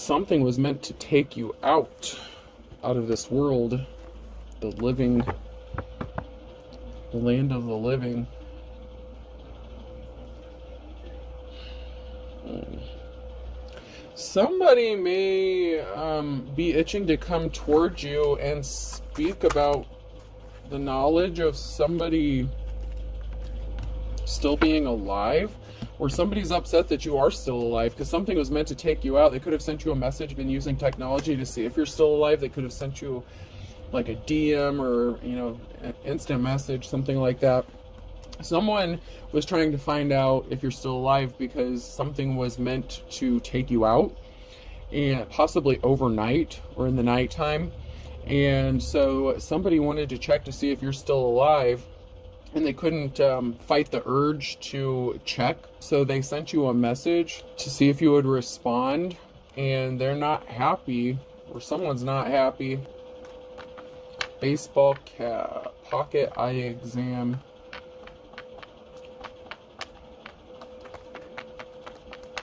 something was meant to take you out of this world, the living, the land of the living. Somebody may be itching to come towards you and speak about the knowledge of somebody still being alive, or somebody's upset that you are still alive because something was meant to take you out. They could have sent you a message, been using technology to see if you're still alive. They could have sent you like a DM or, you know, an instant message, something like that. Someone was trying to find out if you're still alive because something was meant to take you out, and possibly overnight or in the nighttime. And so somebody wanted to check to see if you're still alive, and they couldn't fight the urge to check. So they sent you a message to see if you would respond, and they're not happy, or someone's not happy. Baseball cap, pocket eye exam.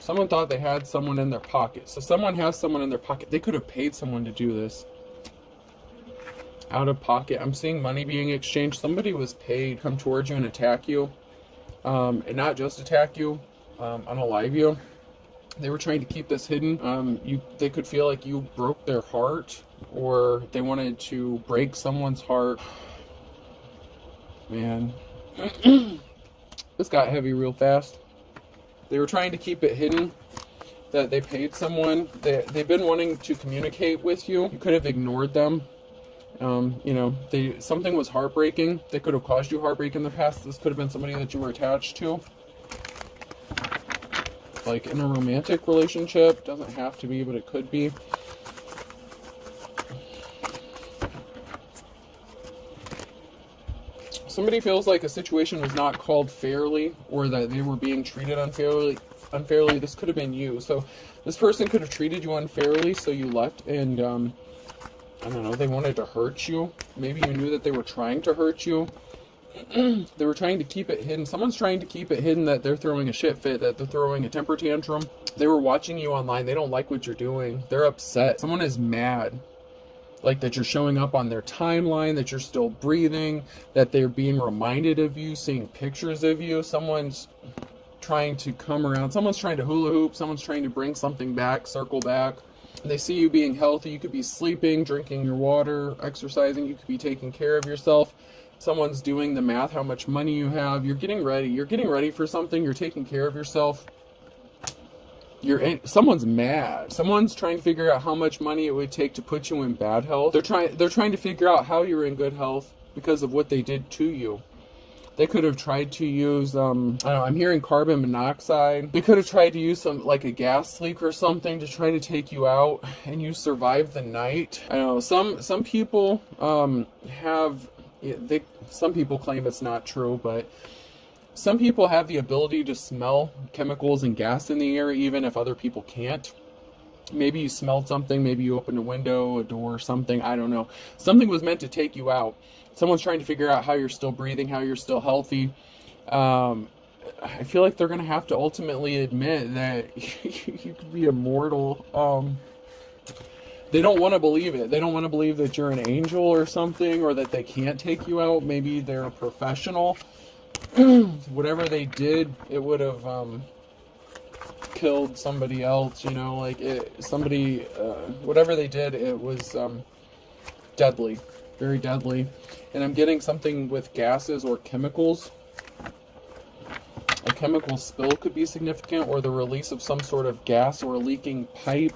Someone thought they had someone in their pocket. So someone has someone in their pocket. They could have paid someone to do this. Out of pocket. I'm seeing money being exchanged. Somebody was paid to come towards you and attack you. And not just attack you, unalive you. They were trying to keep this hidden. They could feel like you broke their heart, or they wanted to break someone's heart. Man. This got heavy real fast. They were trying to keep it hidden that they paid someone. They've been wanting to communicate with you. You could have ignored them. You know, something was heartbreaking. They could have caused you heartbreak in the past. This could have been somebody that you were attached to. Like in a romantic relationship. Doesn't have to be, but it could be. Somebody feels like a situation was not called fairly, or that they were being treated unfairly. This could have been you. So this person could have treated you unfairly, so you left, and I don't know, they wanted to hurt you. Maybe you knew that they were trying to hurt you. They were trying to keep it hidden. Someone's trying to keep it hidden that they're throwing a shit fit, that they're throwing a temper tantrum. They were watching you online. They don't like what you're doing. They're upset. Someone is mad. Like that you're showing up on their timeline, that you're still breathing, that they're being reminded of you, seeing pictures of you. Someone's trying to come around. Someone's trying to hula hoop. Someone's trying to bring something back, circle back. They see you being healthy. You could be sleeping, drinking your water, exercising. You could be taking care of yourself. Someone's doing the math, how much money you have. You're getting ready. You're getting ready for something. You're taking care of yourself. Someone's mad. Someone's trying to figure out how much money it would take to put you in bad health. They're trying to figure out how you're in good health because of what they did to you. They could have tried to use, I don't know, I'm hearing carbon monoxide. They could have tried to use like a gas leak or something to try to take you out, and you survived the night. I don't know, some people some people claim it's not true, but some people have the ability to smell chemicals and gas in the air, even if other people can't. Maybe you smelled something, maybe you opened a window, a door, something, I don't know. Something was meant to take you out. Someone's trying to figure out how you're still breathing, how you're still healthy. I feel like they're going to have to ultimately admit that you could be immortal. They don't want to believe it. They don't want to believe that you're an angel or something, or that they can't take you out. Maybe they're a professional. Whatever they did, it would have killed somebody else, you know, like whatever they did, it was deadly, very deadly. And I'm getting something with gases or chemicals. A chemical spill could be significant, or the release of some sort of gas or a leaking pipe.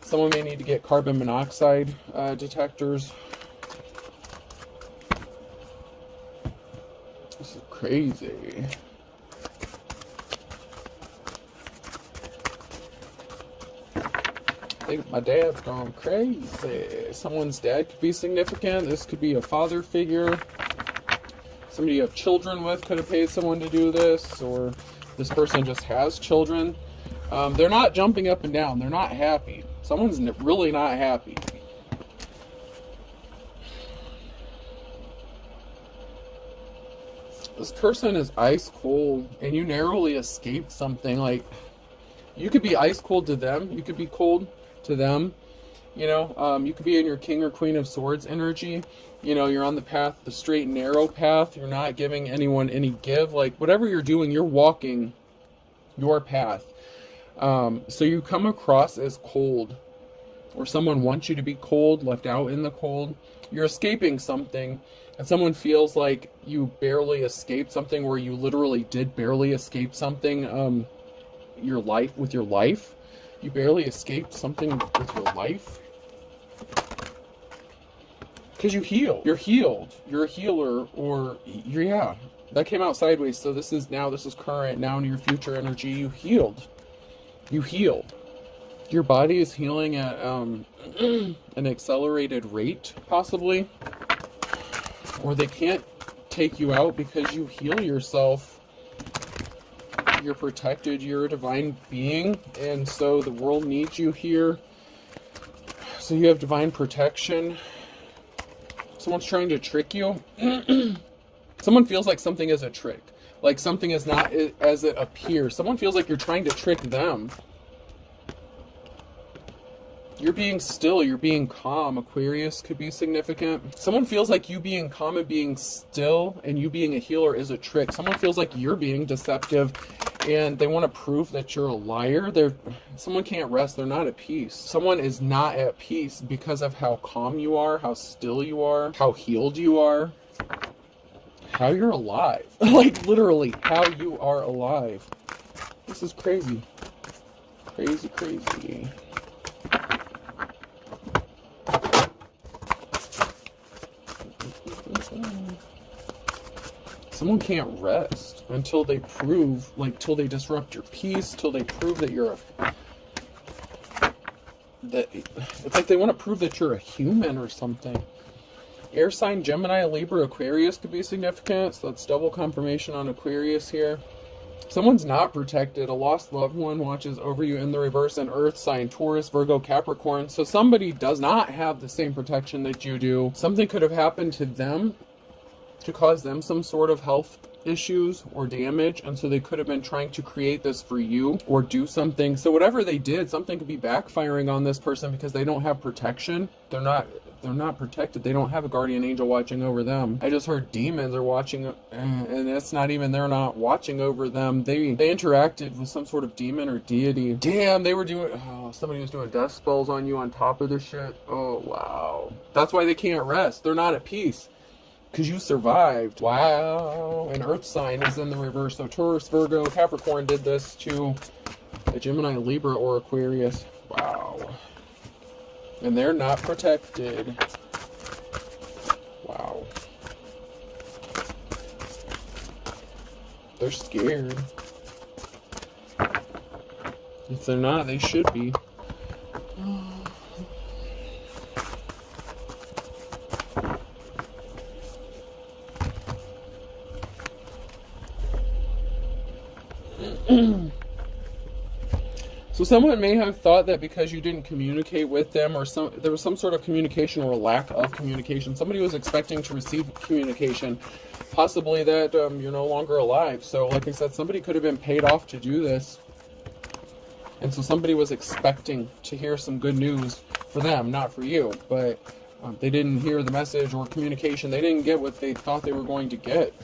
Someone may need to get carbon monoxide detectors. This is crazy. I think my dad's gone crazy. Someone's dad could be significant. This could be a father figure. Somebody you have children with could have paid someone to do this, or this person just has children. They're not jumping up and down. They're not happy. Someone's really not happy. This person is ice cold, and you narrowly escaped something. Like, You could be ice cold to them. You could be cold to them. You know, you could be in your King or Queen of Swords energy. You know, you're on the path, the straight and narrow path. You're not giving anyone any give. Like, whatever you're doing, you're walking your path. So you come across as cold, or someone wants you to be cold, left out in the cold. You're escaping something, and someone feels like you barely escaped something, where you literally did barely escape something. Your life. You barely escaped something with your life. Because you heal. You're healed. You're a healer, or yeah. That came out sideways, so this is current, now in your future energy. You healed. You healed. Your body is healing at an accelerated rate, possibly. Or they can't take you out because you heal yourself. You're protected. You're a divine being, and so the world needs you here. So you have divine protection. Someone's trying to trick you. Someone feels like something is a trick. Like something is not as it appears. Someone feels like you're trying to trick them. You're being still. You're being calm. Aquarius could be significant. Someone feels like you being calm and being still and you being a healer is a trick. Someone feels like you're being deceptive and they want to prove that you're a liar. Someone can't rest. They're not at peace. Someone is not at peace because of how calm you are, how still you are, how healed you are, how you're alive. Like, literally, how you are alive. This is crazy. Crazy, crazy. Someone can't rest until they prove, like, till they disrupt your peace, till they prove that you're it's like they want to prove that you're a human or something. Air sign, Gemini, Libra, Aquarius could be significant, so that's double confirmation on Aquarius here. Someone's not protected. A lost loved one watches over you in the reverse. An earth sign, Taurus, Virgo, Capricorn. So somebody does not have the same protection that you do. Something could have happened to them to cause them some sort of health issues or damage, and so they could have been trying to create this for you or do something. So whatever they did, something could be backfiring on this person because they don't have protection. They're not protected. They don't have a guardian angel watching over them. I just heard demons are watching, and it's not even, they're not watching over them. They interacted with some sort of demon or deity. Damn, they were doing, somebody was doing death spells on you on top of this shit. Oh, wow. That's why they can't rest. They're not at peace. Because you survived. Wow. An earth sign is in the reverse. So Taurus, Virgo, Capricorn did this to a Gemini, Libra, or Aquarius. Wow. And they're not protected. Wow. They're scared. If they're not, they should be. So someone may have thought that because you didn't communicate with them, or there was some sort of communication or lack of communication, somebody was expecting to receive communication, possibly that you're no longer alive. So like I said, somebody could have been paid off to do this, and so somebody was expecting to hear some good news for them, not for you, but they didn't hear the message or communication. They didn't get what they thought they were going to get.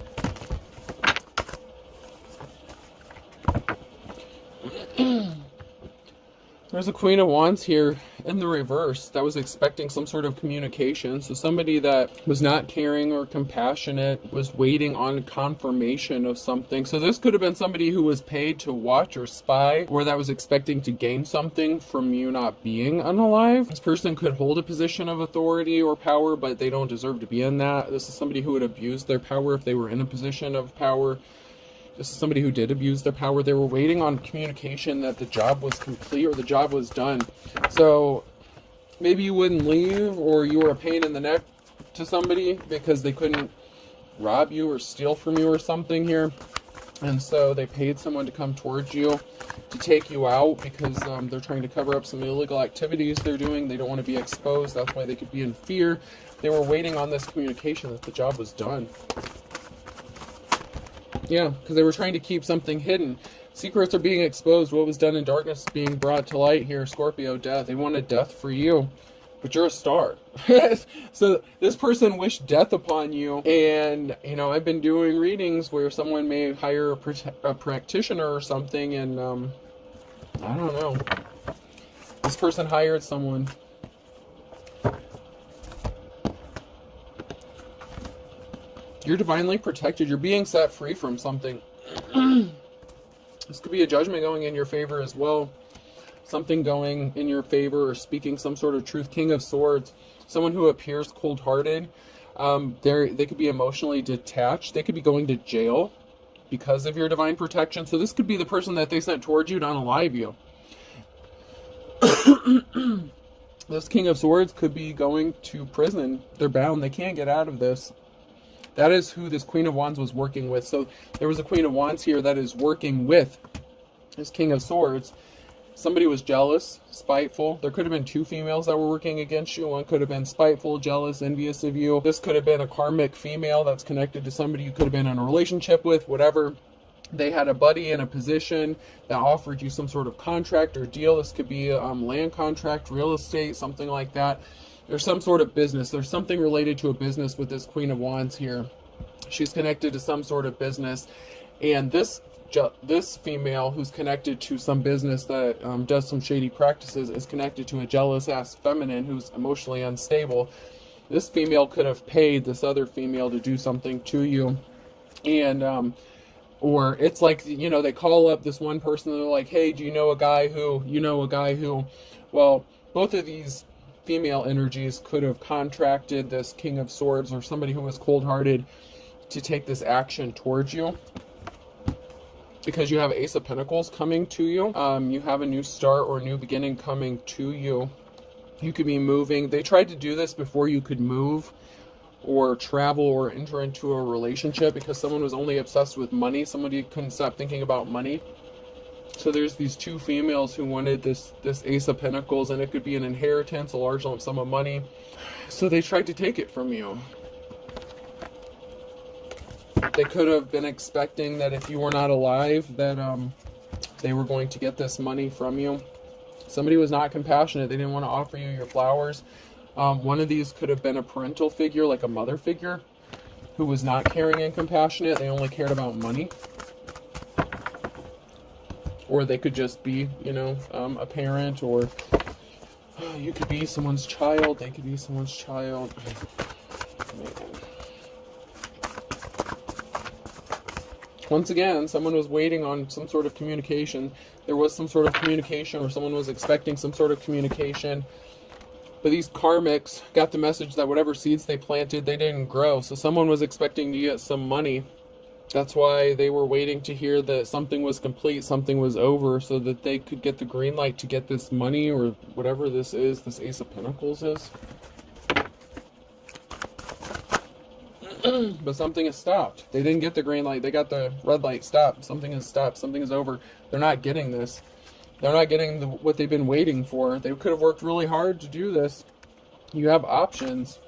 There's a Queen of Wands here in the reverse that was expecting some sort of communication. So somebody that was not caring or compassionate was waiting on confirmation of something. So this could have been somebody who was paid to watch or spy, or that was expecting to gain something from you not being unalive. This person could hold a position of authority or power, but they don't deserve to be in that. This is somebody who would abuse their power if they were in a position of power. This is somebody who did abuse their power. They were waiting on communication that the job was complete or the job was done. So maybe you wouldn't leave, or you were a pain in the neck to somebody because they couldn't rob you or steal from you or something here. And so they paid someone to come towards you to take you out because they're trying to cover up some illegal activities they're doing. They don't want to be exposed. That's why they could be in fear. They were waiting on this communication that the job was done. Yeah, because they were trying to keep something hidden. Secrets are being exposed. What was done in darkness is being brought to light here. Scorpio, death. They wanted death for you, but you're a star. So this person wished death upon you. And, you know, I've been doing readings where someone may hire a practitioner or something. And, I don't know. This person hired someone. You're divinely protected. You're being set free from something. This could be a judgment going in your favor as well. Something going in your favor or speaking some sort of truth. King of Swords. Someone who appears cold-hearted. They could be emotionally detached. They could be going to jail because of your divine protection. So this could be the person that they sent towards you to unalive you. This King of Swords could be going to prison. They're bound. They can't get out of this. That is who this Queen of Wands was working with. So there was a Queen of Wands here that is working with this King of Swords. Somebody was jealous, spiteful. There could have been two females that were working against you. One could have been spiteful, jealous, envious of you. This could have been a karmic female that's connected to somebody you could have been in a relationship with, whatever. They had a buddy in a position that offered you some sort of contract or deal. This could be a land contract, real estate, something like that. There's some sort of business. There's something related to a business with this Queen of Wands here. She's connected to some sort of business. And this female who's connected to some business that does some shady practices is connected to a jealous-ass feminine who's emotionally unstable. This female could have paid this other female to do something to you. And, or it's like, you know, they call up this one person and they're like, hey, do you know a guy who, well, both of these female energies could have contracted this King of Swords or somebody who was cold-hearted to take this action towards you. Because you have Ace of Pentacles coming to you. You have a new start or a new beginning coming to you. You could be moving. They tried to do this before you could move or travel or enter into a relationship because someone was only obsessed with money. Somebody couldn't stop thinking about money. So there's these two females who wanted this Ace of Pentacles, and it could be an inheritance, a large lump sum of money. So they tried to take it from you. They could have been expecting that if you were not alive, that they were going to get this money from you. Somebody was not compassionate. They didn't want to offer you your flowers. One of these could have been a parental figure, like a mother figure, who was not caring and compassionate. They only cared about money. Or they could just be, you know, a parent, or you could be someone's child. They could be someone's child. Once again, someone was waiting on some sort of communication. There was some sort of communication, or someone was expecting some sort of communication. But these karmics got the message that whatever seeds they planted, they didn't grow. So someone was expecting to get some money. That's why they were waiting to hear that something was complete, something was over, so that they could get the green light to get this money, or whatever this is, this Ace of Pentacles is. But something has stopped. They didn't get the green light. They got the red light. Stop. Something has stopped. Something is over. They're not getting this. They're not getting what they've been waiting for. They could have worked really hard to do this. You have options.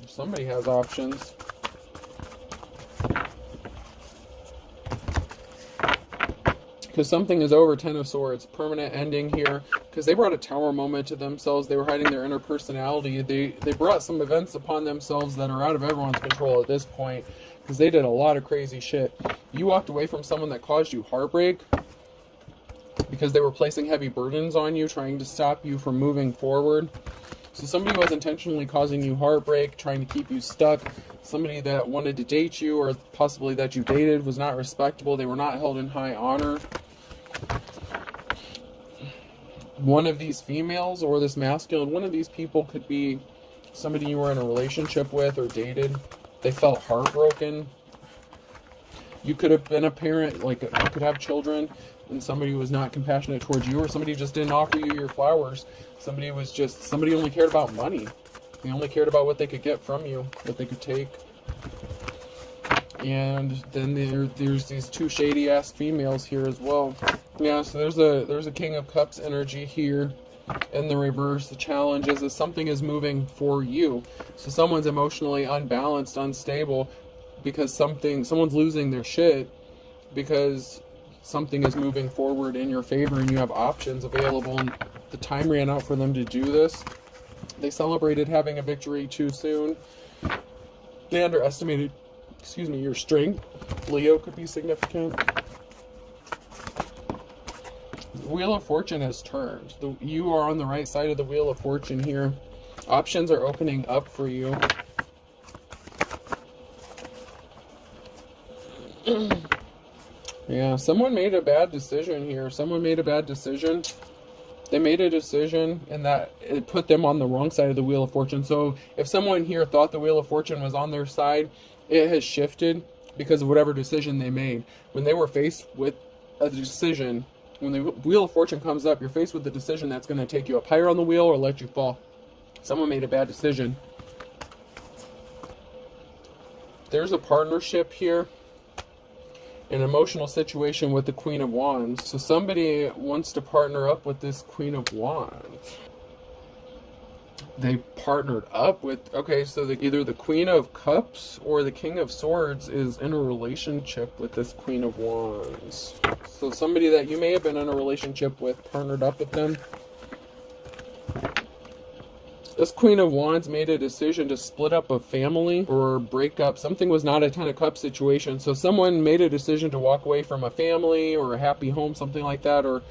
Somebody has options. Because something is over. Ten of Swords. Permanent ending here. Because they brought a tower moment to themselves. They were hiding their inner personality. They brought some events upon themselves that are out of everyone's control at this point. Because they did a lot of crazy shit. You walked away from someone that caused you heartbreak. Because they were placing heavy burdens on you. Trying to stop you from moving forward. So somebody was intentionally causing you heartbreak, trying to keep you stuck. Somebody that wanted to date you, or possibly that you dated, was not respectable. They were not held in high honor. One of these females, or this masculine, one of these people could be somebody you were in a relationship with or dated. They felt heartbroken. You could have been a parent, like you could have children, and somebody was not compassionate towards you, or somebody just didn't offer you your flowers. Somebody only cared about money. They only cared about what they could get from you, what they could take. And then there's these two shady ass females here as well. Yeah, so there's a King of Cups energy here in the reverse. The challenge is that something is moving for you. So someone's emotionally unbalanced, unstable. because someone's losing their shit because something is moving forward in your favor and you have options available, and the time ran out for them to do this. They celebrated having a victory too soon. They underestimated, your strength. Leo could be significant. The Wheel of Fortune has turned. You are on the right side of the Wheel of Fortune here. Options are opening up for you. Yeah, someone made a bad decision here. Someone made a bad decision. They made a decision, and that it put them on the wrong side of the Wheel of Fortune. So if someone here thought the Wheel of Fortune was on their side, it has shifted because of whatever decision they made. When they were faced with a decision, when the Wheel of Fortune comes up, you're faced with the decision that's going to take you up higher on the wheel or let you fall. Someone made a bad decision. There's a partnership here. An emotional situation with the Queen of Wands. So somebody wants to partner up with this Queen of Wands. They partnered up with, okay, so either the Queen of Cups or the King of Swords is in a relationship with this Queen of Wands. So somebody that you may have been in a relationship with partnered up with them. This Queen of Wands made a decision to split up a family or break up. Something was not a Ten of Cups situation. So someone made a decision to walk away from a family or a happy home, something like that. Or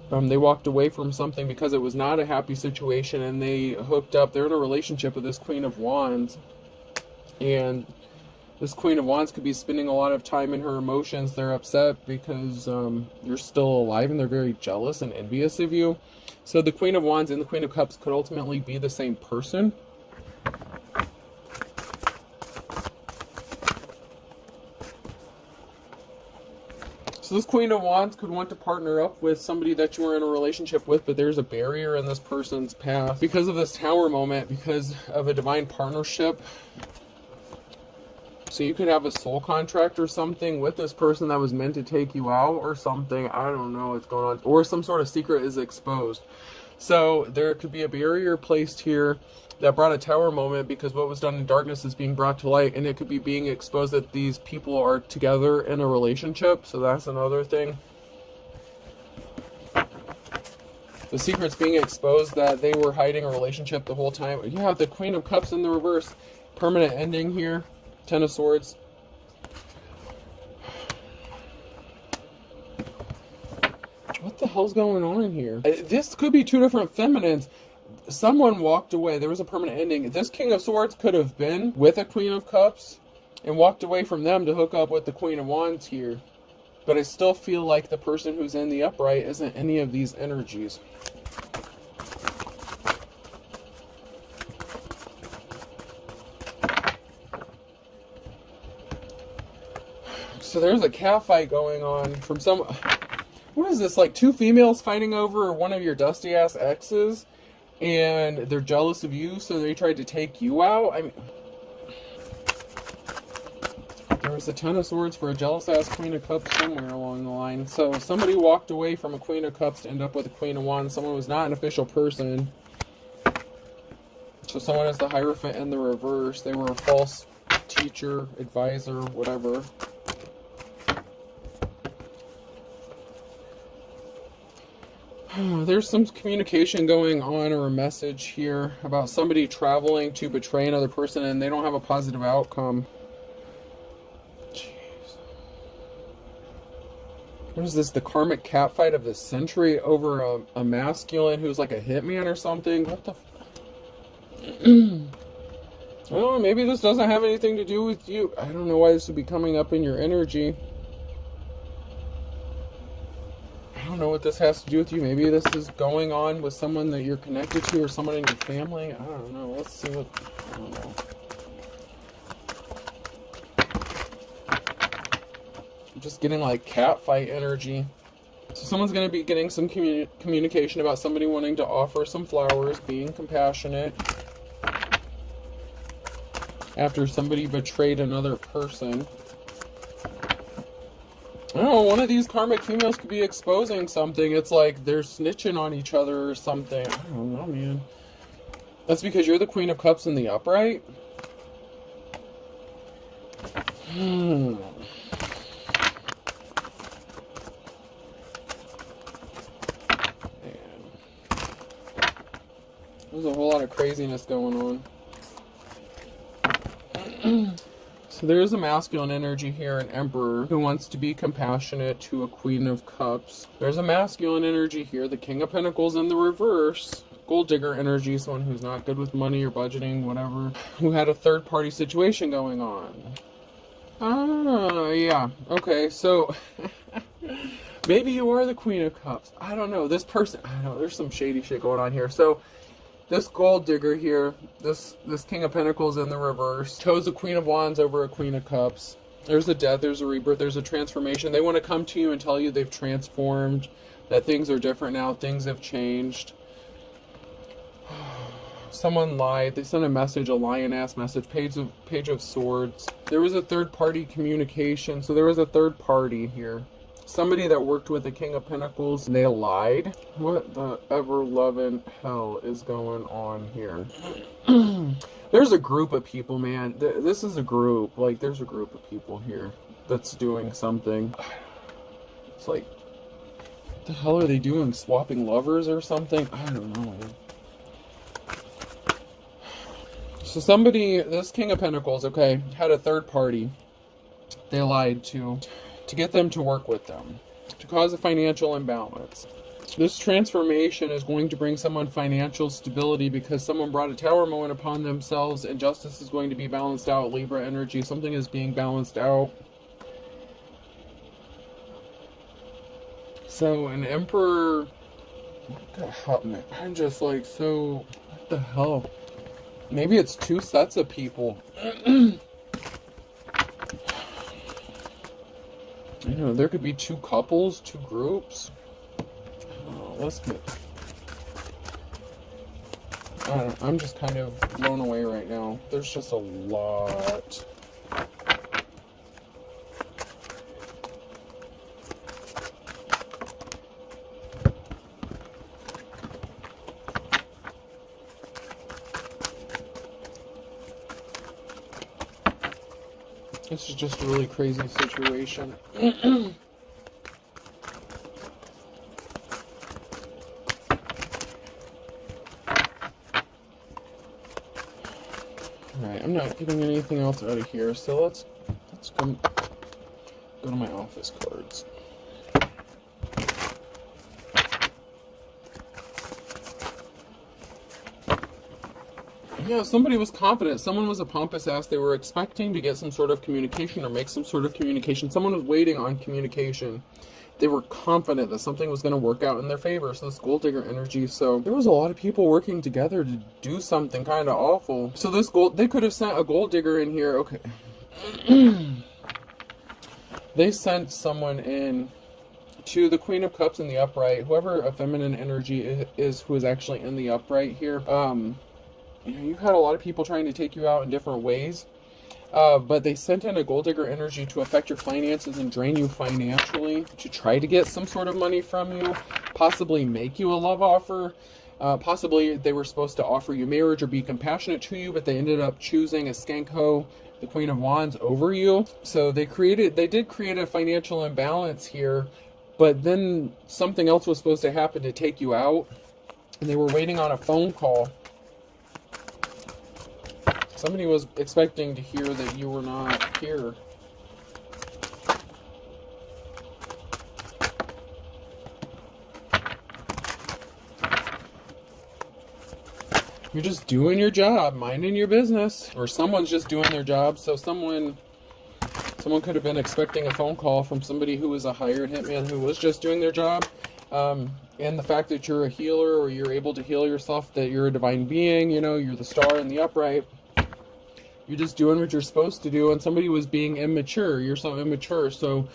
they walked away from something because it was not a happy situation and they hooked up. They're in a relationship with this Queen of Wands. And this Queen of Wands could be spending a lot of time in her emotions. They're upset because you're still alive and they're very jealous and envious of you. So the Queen of Wands and the Queen of Cups could ultimately be the same person. So this Queen of Wands could want to partner up with somebody that you were in a relationship with, but there's a barrier in this person's path. Because of this Tower moment, because of a divine partnership. So you could have a soul contract or something with this person that was meant to take you out or something. I don't know what's going on. Or some sort of secret is exposed. So there could be a barrier placed here that brought a Tower moment because what was done in darkness is being brought to light. And it could be being exposed that these people are together in a relationship. So that's another thing. The secret's being exposed that they were hiding a relationship the whole time. You have the Queen of Cups in the reverse. Permanent ending here. Ten of Swords. What the hell's going on here? This could be two different feminines. Someone walked away. There was a permanent ending. This King of Swords could have been with a Queen of Cups and walked away from them to hook up with the Queen of Wands here. But I still feel like the person who's in the upright isn't any of these energies. So there's a cat fight going on from some... What is this? Like two females fighting over one of your dusty ass exes? And they're jealous of you, so they tried to take you out? I mean... There was a Ten of Swords for a jealous ass Queen of Cups somewhere along the line. So somebody walked away from a Queen of Cups to end up with a Queen of Wands. Someone was not an official person. So someone is the Hierophant in the reverse. They were a false teacher, advisor, whatever. There's some communication going on or a message here about somebody traveling to betray another person and they don't have a positive outcome. Jeez. What is this? The karmic catfight of the century over a masculine who's like a hitman or something? What the... I don't know, maybe this doesn't have anything to do with you. I don't know why this would be coming up in your energy. I don't know what this has to do with you. Maybe this is going on with someone that you're connected to or someone in your family. I don't know. Let's see what... I don't know. I'm just getting like catfight energy. So someone's going to be getting some communication about somebody wanting to offer some flowers, being compassionate. After somebody betrayed another person. I don't know, one of these karmic females could be exposing something. It's like they're snitching on each other or something. I don't know, man. That's because you're the Queen of Cups in the upright? Hmm. There's a whole lot of craziness going on. So there's a masculine energy here, an emperor who wants to be compassionate to a queen of cups. There's a masculine energy here, the king of pentacles in the reverse. Gold digger energy, someone who's not good with money or budgeting, whatever, who had a third party situation going on. Yeah. Okay, so maybe you are the queen of cups. I don't know. This person, I don't know, there's some shady shit going on here. So this gold digger here, this king of pentacles in the reverse, chose a queen of wands over a queen of cups. There's a death, there's a rebirth, there's a transformation. They want to come to you and tell you they've transformed, that things are different now, things have changed. Someone lied. They sent a message, a lion-ass message, page of swords. There was a third-party communication. So there was a third party here. Somebody that worked with the King of Pentacles, they lied. What the ever-loving hell is going on here? There's a group of people, man. This is a group. Like, there's a group of people here that's doing something. It's like, what the hell are they doing? Swapping lovers or something? I don't know. So somebody, this King of Pentacles, okay, had a third party they lied to get them to work with them, to cause a financial imbalance. This transformation is going to bring someone financial stability because someone brought a tower moment upon themselves, and justice is going to be balanced out. Libra energy, something is being balanced out. So an emperor, what the hell, man? I'm just like, so, what the hell? Maybe it's two sets of people. You know, there could be two couples, two groups. Oh, let's get... I don't know, I'm just kind of blown away right now. There's just a lot. This is just a really crazy situation. Alright, I'm not getting anything else out of here, so let's go to my office cards. Yeah, somebody was confident. Someone was a pompous ass. They were expecting to get some sort of communication or make some sort of communication. Someone was waiting on communication. They were confident that something was going to work out in their favor. So this gold digger energy. So there was a lot of people working together to do something kind of awful. So this they could have sent a gold digger in here. Okay. They sent someone in to the Queen of Cups in the upright. Whoever a feminine energy is who is actually in the upright here. You know, you've had a lot of people trying to take you out in different ways, but they sent in a gold digger energy to affect your finances and drain you financially, to try to get some sort of money from you, possibly make you a love offer, possibly they were supposed to offer you marriage or be compassionate to you, but they ended up choosing a skankho, the Queen of Wands, over you. So they did create a financial imbalance here, but then something else was supposed to happen to take you out, and they were waiting on a phone call. Somebody was expecting to hear that you were not here. You're just doing your job, minding your business. Or someone's just doing their job. So someone could have been expecting a phone call from somebody who was a hired hitman who was just doing their job. And the fact that you're a healer, or you're able to heal yourself, that you're a divine being, you know, you're the star in the upright. You're just doing what you're supposed to do, and somebody was being immature. You're so immature. So,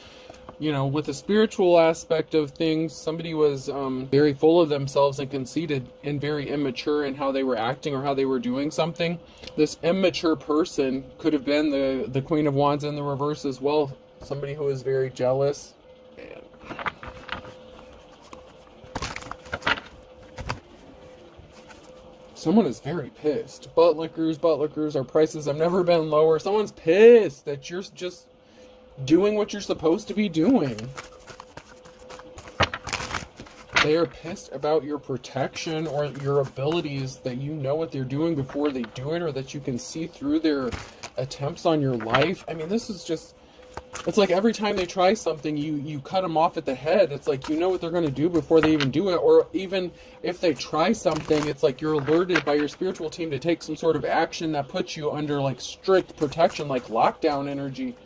you know, with the spiritual aspect of things, somebody was very full of themselves and conceited and very immature in how they were acting or how they were doing something. This immature person could have been the Queen of Wands in the reverse as well. Somebody who is very jealous. Someone is very pissed. Butt lickers, our prices have never been lower. Someone's pissed that you're just doing what you're supposed to be doing. They are pissed about your protection or your abilities, that you know what they're doing before they do it, or that you can see through their attempts on your life. I mean, this is just, it's like every time they try something, you cut them off at the head. It's like you know what they're going to do before they even do it. Or even if they try something, it's like you're alerted by your spiritual team to take some sort of action that puts you under like strict protection, like lockdown energy.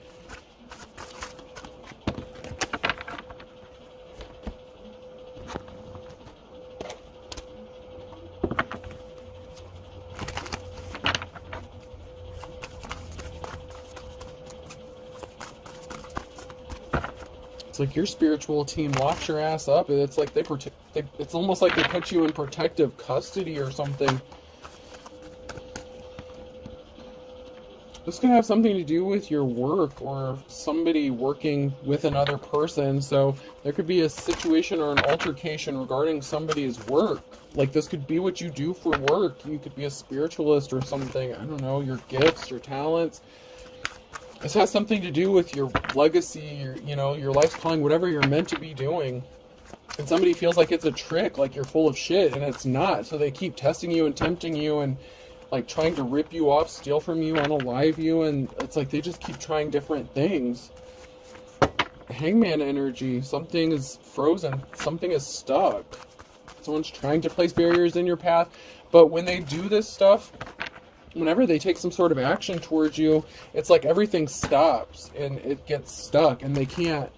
Like your spiritual team locks your ass up, and it's like it's almost like they put you in protective custody or something. This could have something to do with your work or somebody working with another person. So there could be a situation or an altercation regarding somebody's work. Like this could be what you do for work. You could be a spiritualist or something. I don't know, your gifts, your talents. This has something to do with your legacy, your life's calling, whatever you're meant to be doing. And somebody feels like it's a trick, like you're full of shit, and it's not. So they keep testing you and tempting you and like trying to rip you off, steal from you, unalive you, and it's like they just keep trying different things. Hangman energy. Something is frozen. Something is stuck. Someone's trying to place barriers in your path. But when they do this stuff, whenever they take some sort of action towards you, it's like everything stops and it gets stuck, and they can't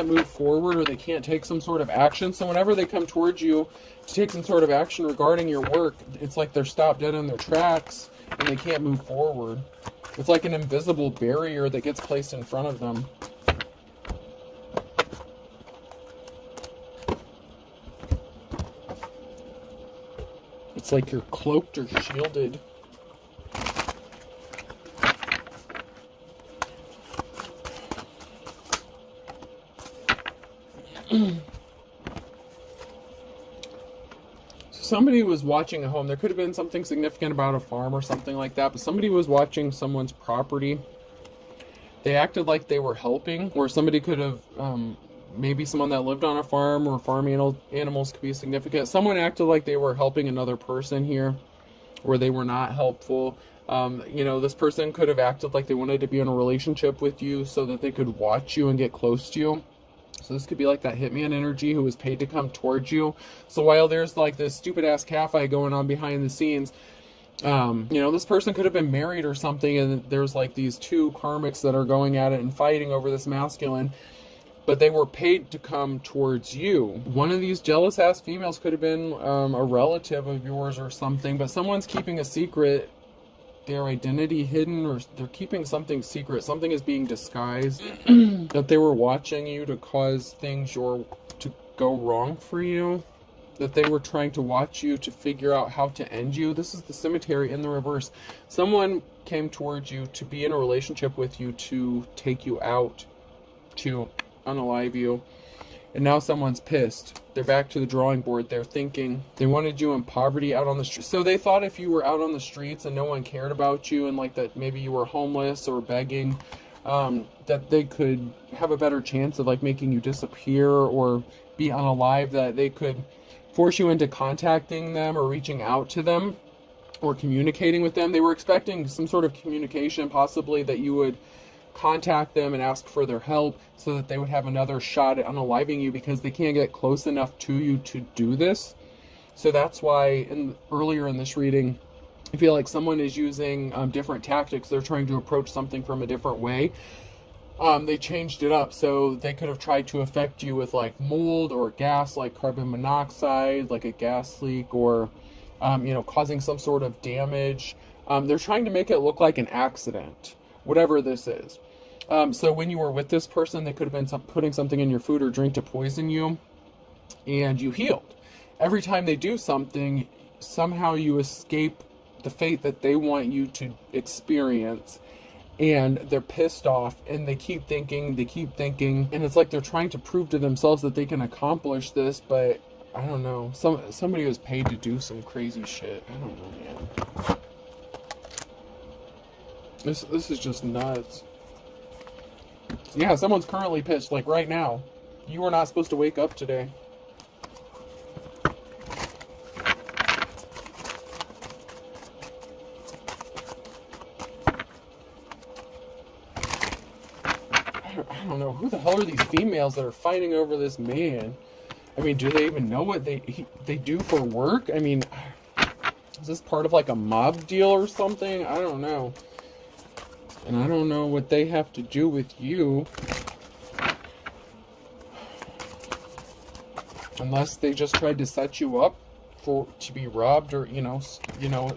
move forward, or they can't take some sort of action. So whenever they come towards you to take some sort of action regarding your work, it's like they're stopped dead in their tracks and they can't move forward. It's like an invisible barrier that gets placed in front of them. It's like you're cloaked or shielded. Somebody was watching a home. There could have been something significant about a farm or something like that, but somebody was watching someone's property. They acted like they were helping, or somebody could have, maybe someone that lived on a farm, or farm animals could be significant. Someone acted like they were helping another person here, where they were not helpful. This person could have acted like they wanted to be in a relationship with you so that they could watch you and get close to you. So this could be like that hitman energy who was paid to come towards you. So while there's like this stupid ass catfight going on behind the scenes, this person could have been married or something, and there's like these two karmics that are going at it and fighting over this masculine, but they were paid to come towards you. One of these jealous ass females could have been a relative of yours or something, but someone's keeping a secret, their identity hidden, or they're keeping something secret. Something is being disguised. That they were watching you to cause things to go wrong for you. That they were trying to watch you to figure out how to end you. This is the cemetery in the reverse. Someone came towards you to be in a relationship with you, to take you out, to unalive you. And now someone's pissed. They're back to the drawing board. They're thinking they wanted you in poverty out on the street. So they thought if you were out on the streets and no one cared about you, and like that maybe you were homeless or begging, that they could have a better chance of like making you disappear or be unalive, that they could force you into contacting them or reaching out to them or communicating with them. They were expecting some sort of communication, possibly that you would contact them and ask for their help so that they would have another shot at unaliving you, because they can't get close enough to you to do this. So that's why earlier in this reading, I feel like someone is using different tactics. They're trying to approach something from a different way. They changed it up, so they could have tried to affect you with like mold or gas, like carbon monoxide, like a gas leak, or causing some sort of damage. They're trying to make it look like an accident, whatever this is. So when you were with this person, they could have been putting something in your food or drink to poison you, and you healed. Every time they do something, somehow you escape the fate that they want you to experience, and they're pissed off, and they keep thinking, and it's like they're trying to prove to themselves that they can accomplish this, but I don't know. Somebody was paid to do some crazy shit. I don't know, man. This is just nuts. Yeah, someone's currently pissed, like right now. You were not supposed to wake up today. I don't know. Who the hell are these females that are fighting over this man? I mean, do they even know what they do for work? I mean, is this part of like a mob deal or something? I don't know. And I don't know what they have to do with you. Unless they just tried to set you up to be robbed, or you know,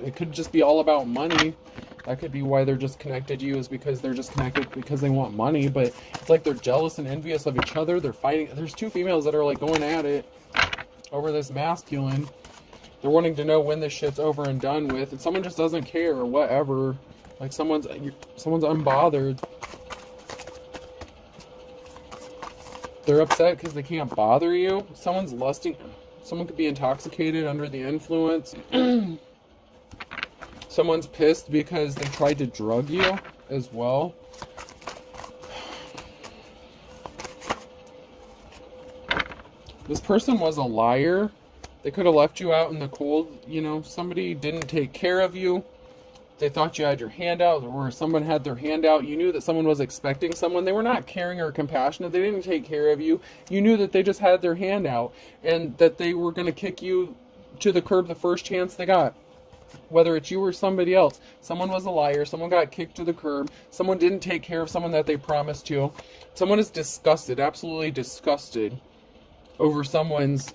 it could just be all about money. That could be why they're just connected to you, is because they're just connected because they want money. But it's like they're jealous and envious of each other. They're fighting. There's two females that are like going at it over this masculine. They're wanting to know when this shit's over and done with, and someone just doesn't care or whatever. Like someone's unbothered. They're upset because they can't bother you. Someone's lusting. Someone could be intoxicated under the influence. Someone's pissed because they tried to drug you as well. This person was a liar. They could have left you out in the cold. You know, somebody didn't take care of you. They thought you had your hand out, or someone had their hand out. You knew that someone was expecting someone. They were not caring or compassionate. They didn't take care of you. You knew that they just had their hand out, and that they were going to kick you to the curb the first chance they got. Whether it's you or somebody else. Someone was a liar. Someone got kicked to the curb. Someone didn't take care of someone that they promised to. Someone is disgusted, absolutely disgusted, over someone's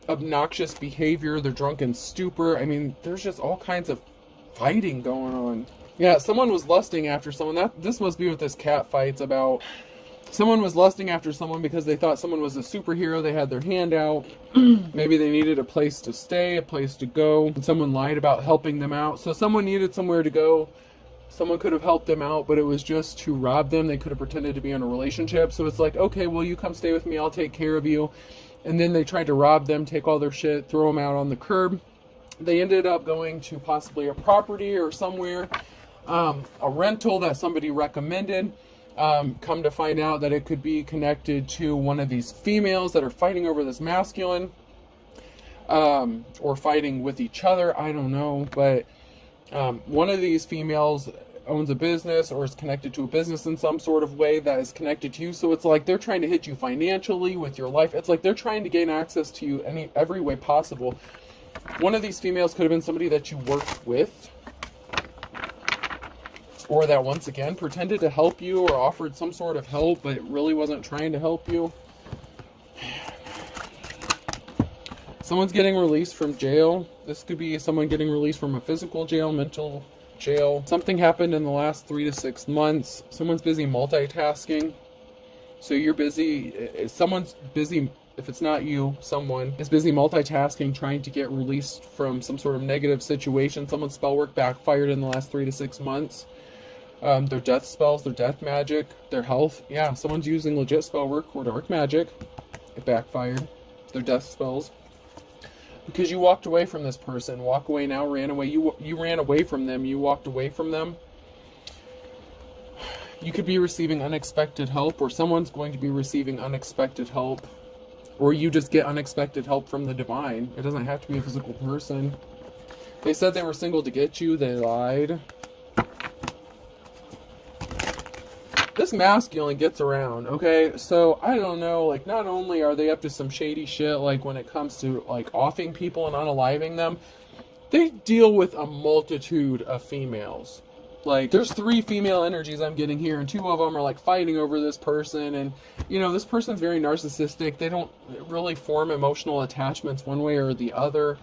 obnoxious behavior, their drunken stupor. I mean, there's just all kinds of fighting going on. Yeah, someone was lusting after someone. This must be what this cat fight's about. Someone was lusting after someone because they thought someone was a superhero. They had their hand out. Maybe they needed a place to stay, a place to go. And someone lied about helping them out. So someone needed somewhere to go. Someone could have helped them out, but it was just to rob them. They could have pretended to be in a relationship. So it's like, okay, well, you come stay with me. I'll take care of you. And then they tried to rob them, take all their shit, throw them out on the curb. They ended up going to possibly a property or somewhere, a rental that somebody recommended. Come to find out that it could be connected to one of these females that are fighting over this masculine, or fighting with each other. I don't know, but one of these females owns a business or is connected to a business in some sort of way that is connected to you. So it's like they're trying to hit you financially with your life. It's like they're trying to gain access to you every way possible. One of these females could have been somebody that you worked with, or that once again pretended to help you or offered some sort of help but really wasn't trying to help you. Someone's getting released from jail. This could be someone getting released from a physical jail, mental jail. Something happened in the last 3 to 6 months. Someone's busy multitasking. So you're busy. Someone's busy. If it's not you, someone is busy multitasking, trying to get released from some sort of negative situation. Someone's spell work backfired in the last 3 to 6 months. Their death spells, their death magic, their health. Yeah, someone's using legit spell work or dark magic. It backfired. Their death spells. Because you walked away from this person. Walk away now, ran away. You ran away from them. You walked away from them. You could be receiving unexpected help, or someone's going to be receiving unexpected help. Or you just get unexpected help from the divine. It doesn't have to be a physical person. They said they were single to get you. They lied. This masculine gets around, okay? So, I don't know, like, not only are they up to some shady shit, like, when it comes to, like, offing people and unaliving them, they deal with a multitude of females. Like, there's 3 female energies I'm getting here, and 2 of them are, like, fighting over this person, and, you know, this person's very narcissistic. They don't really form emotional attachments one way or the other.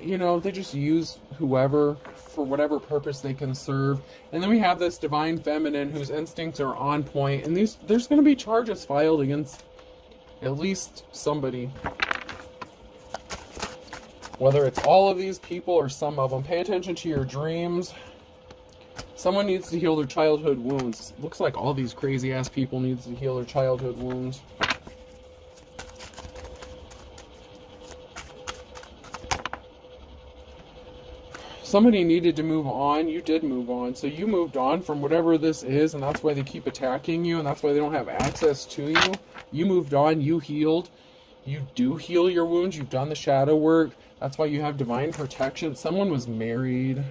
You know, they just use whoever for whatever purpose they can serve. And then we have this divine feminine whose instincts are on point, and there's going to be charges filed against at least somebody. Whether it's all of these people or some of them. Pay attention to your dreams. Someone needs to heal their childhood wounds. Looks like all these crazy ass people needs to heal their childhood wounds. somebody needed to move on. You did move on. So you moved on from whatever this is, and that's why they keep attacking you, and that's why they don't have access to you. You moved on. You healed. You do heal your wounds. You've done the shadow work. That's why you have divine protection. Someone was married.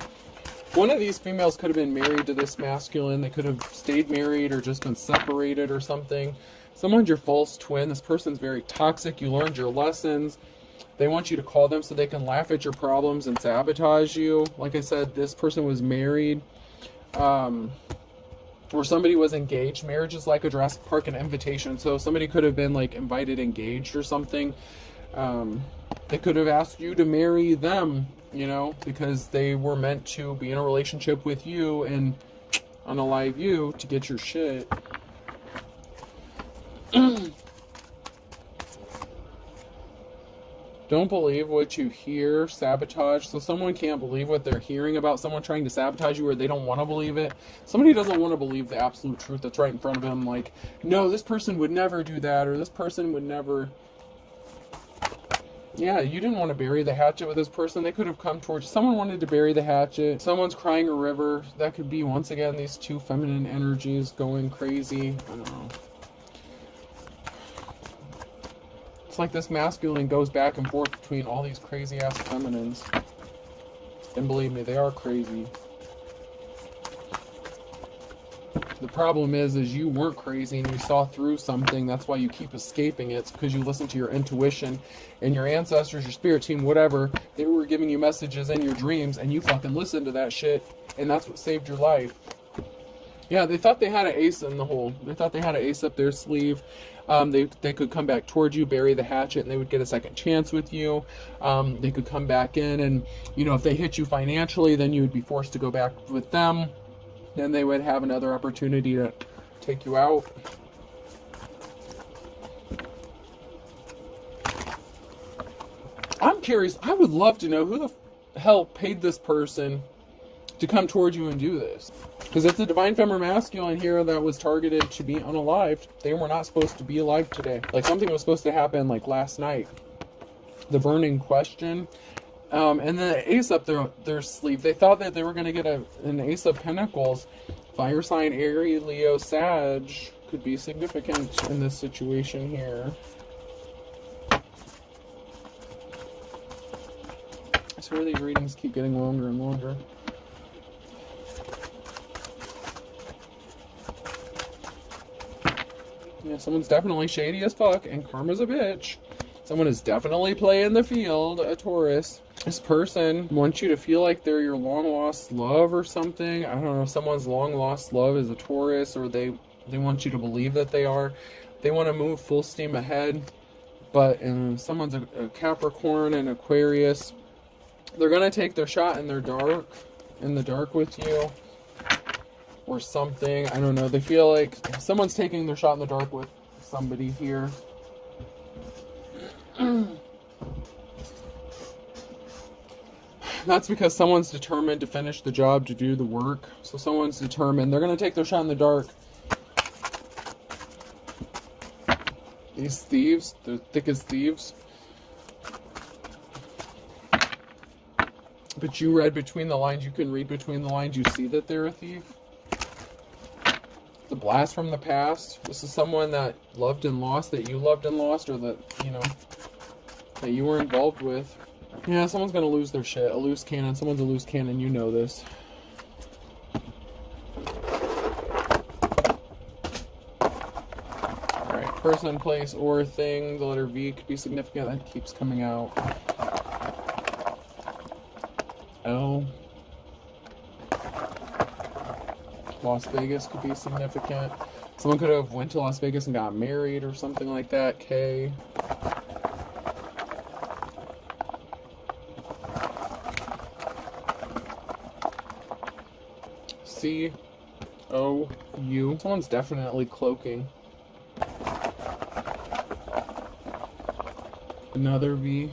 One of these females could have been married to this masculine. They could have stayed married or just been separated or something. Someone's your false twin. This person's very toxic. You learned your lessons. They want you to call them so they can laugh at your problems and sabotage you. Like I said, this person was married. Or somebody was engaged. Marriage is like a Jurassic Park, an invitation. So somebody could have been like invited engaged or something. They could have asked you to marry them, you know, because they were meant to be in a relationship with you and unalive you to get your shit. Don't believe what you hear. Sabotage. So someone can't believe what they're hearing about someone trying to sabotage you, or they don't want to believe it. Somebody doesn't want to believe the absolute truth that's right in front of them. Like, no, this person would never do that, or this person would never. Yeah, you didn't want to bury the hatchet with this person. They could have come towards you. Someone wanted to bury the hatchet. Someone's crying a river. That could be, once again, these two feminine energies going crazy. I don't know. It's like this masculine goes back and forth between all these crazy ass feminines. And believe me, they are crazy. The problem is you weren't crazy and you saw through something. That's why you keep escaping it. It's because you listen to your intuition and your ancestors, your spirit team, whatever. They were giving you messages in your dreams and you fucking listened to that shit. And that's what saved your life. Yeah, they thought they had an ace in the hole. They thought they had an ace up their sleeve. They could come back towards you, bury the hatchet, and they would get a second chance with you. They could come back in and, you know, if they hit you financially, then you would be forced to go back with them. Then they would have another opportunity to take you out. I'm curious. I would love to know who the hell paid this person to come towards you and do this. Because it's a divine feminine masculine here that was targeted to be unalived. They were not supposed to be alive today. Like, something was supposed to happen like last night. The burning question. And the ace up their sleeve. They thought that they were going to get an ace of pentacles. Fire sign, Aries, Leo, Sag could be significant in this situation here. I swear these readings keep getting longer and longer. Yeah, someone's definitely shady as fuck, and karma's a bitch. Someone is definitely playing the field, a Taurus. This person wants you to feel like they're your long-lost love or something. I don't know, someone's long-lost love is a Taurus, or they want you to believe that they are. They want to move full steam ahead, but someone's a Capricorn and Aquarius. They're going to take their shot in the dark with you. Or something. I don't know. They feel like someone's taking their shot in the dark with somebody here. That's because someone's determined to finish the job, to do the work. So someone's determined. They're going to take their shot in the dark. These thieves, they're thick as thieves. But you read between the lines. You can read between the lines. You see that they're a thief. The blast from the past. This is someone that loved and lost, that you loved and lost, or that, you know, that you were involved with. Yeah, someone's gonna lose their shit. A loose cannon. Someone's a loose cannon. You know this. Alright, person, place, or thing. The letter V could be significant. That keeps coming out. L. Las Vegas could be significant. Someone could have went to Las Vegas and got married or something like that. K. C. O. U. Someone's definitely cloaking. Another V.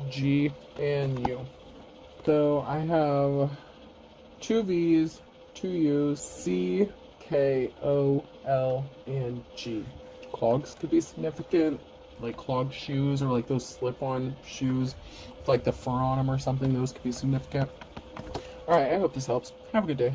G, and U. So I have 2 V's, 2 U's, C, K-O-L and G. Clogs could be significant, like clogged shoes or like those slip-on shoes with like the fur on them or something. Those could be significant. Alright, I hope this helps. Have a good day.